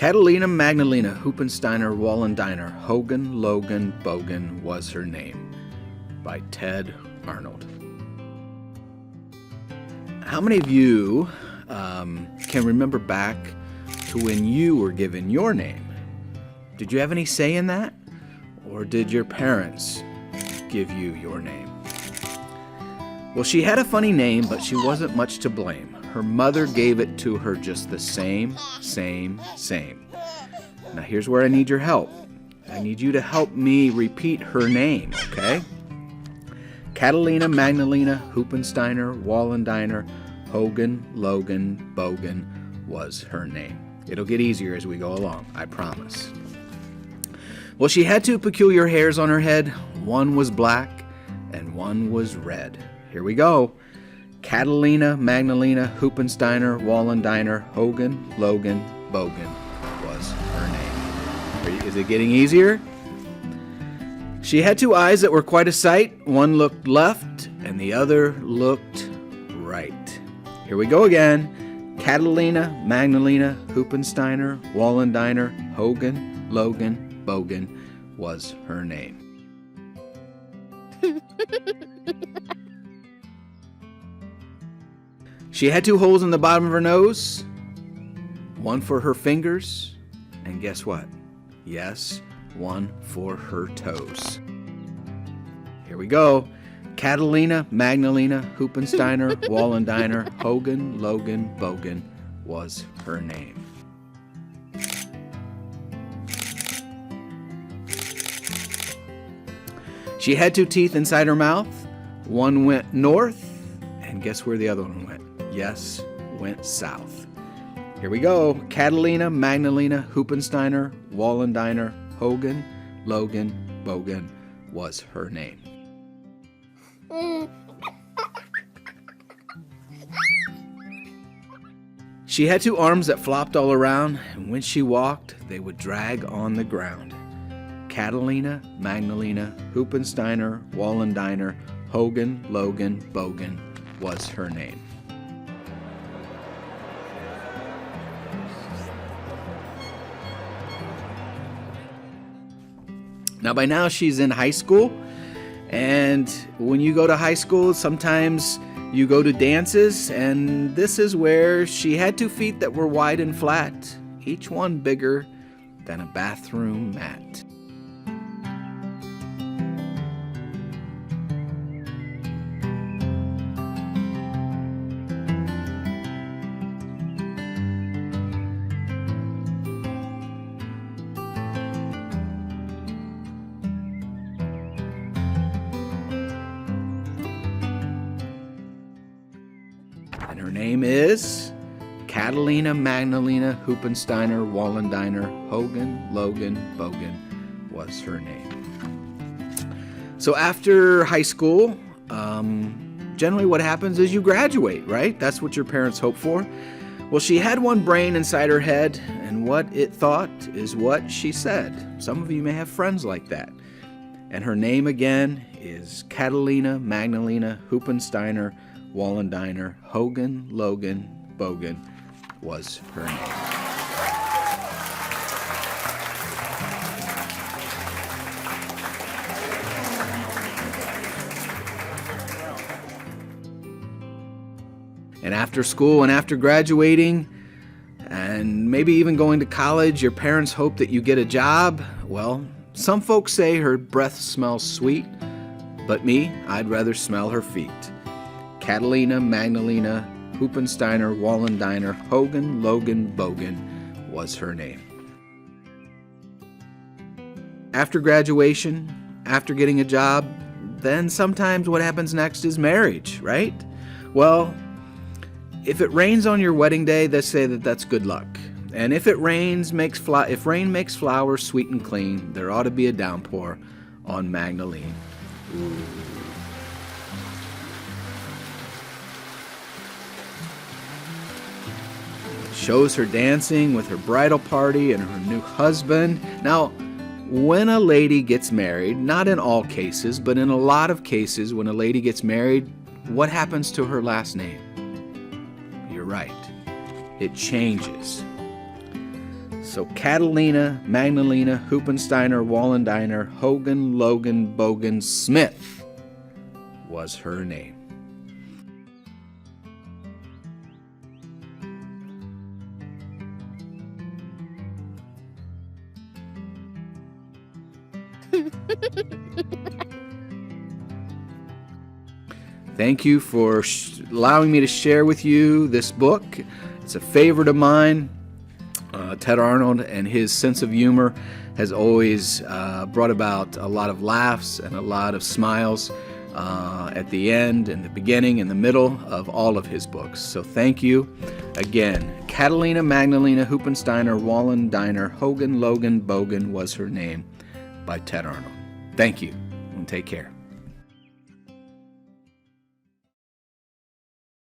Catalina Magdalena Hoopensteiner Wallendiner Hogan Logan Bogan was her name, by Ted Arnold. How many of you can remember back to when you were given your name? Did you have any say in that? Or did your parents give you your name? Well, she had a funny name, but she wasn't much to blame. Her mother gave it to her just the same. Now here's where I need your help. I need you to help me repeat her name, okay? Catalina Magdalena Hoopensteiner Wallendiner Hogan Logan Bogan was her name. It'll get easier as we go along, I promise. Well, she had two peculiar hairs on her head. One was black and one was red. Here we go. Catalina Magdalena Hoopensteiner Wallendiner Hogan Logan Bogan was her name. Is it getting easier? She had two eyes that were quite a sight. One looked left and the other looked right. Here we go again. Catalina Magdalena Hoopensteiner Wallendiner Hogan Logan Bogan was her name. She had two holes in the bottom of her nose, one for her fingers, and guess what? Yes, one for her toes. Here we go. Catalina Magdalena Hoopensteiner Wallendiner Hogan Logan Bogan was her name. She had two teeth inside her mouth. One went north, and guess where the other one went? Yes, went south. Here we go. Catalina Magdalena Hoopensteiner Wallendiner Hogan Logan Bogan was her name. She had two arms that flopped all around, and when she walked, they would drag on the ground. Catalina Magdalena Hoopensteiner Wallendiner Hogan Logan Bogan was her name. Now, by now, she's in high school, and when you go to high school, sometimes you go to dances, and this is where she had 2 feet that were wide and flat, each one bigger than a bathroom mat. And her name is Catalina Magdalena Hoopensteiner Wallendiner Hogan Logan Bogan was her name. So after high school, generally what happens is you graduate, right? That's what your parents hope for. Well, she had one brain inside her head, and what it thought is what she said. Some of you may have friends like that. And her name again is Catalina Magdalena Hoopensteiner Wallendiner Hogan Logan Bogan was her name. And after school and after graduating, and maybe even going to college, your parents hope that you get a job. Well, some folks say her breath smells sweet, but me, I'd rather smell her feet. Catalina Magdalena Hoopensteiner Wallendiner Hogan Logan Bogan was her name. After graduation, after getting a job, then sometimes what happens next is marriage, right? Well, if it rains on your wedding day, they say that that's good luck. And if rain makes flowers sweet and clean, there ought to be a downpour on Magdalene. Ooh. Shows her dancing with her bridal party and her new husband. Now, when a lady gets married, not in all cases, but in a lot of cases, when a lady gets married, what happens to her last name? You're right. It changes. So Catalina, Magdalena, Hoopensteiner, Wallendiner, Hogan, Logan, Bogan, Smith was her name. Thank you for allowing me to share with you this book. It's a favorite of mine. Ted Arnold and his sense of humor has always brought about a lot of laughs and a lot of smiles at the end and the beginning and the middle of all of his books. So thank you again. Catalina, Magdalena, Hoopensteiner, Wallendiner, Hogan, Logan, Bogan was her name, by Ted Arnold. Thank you and take care.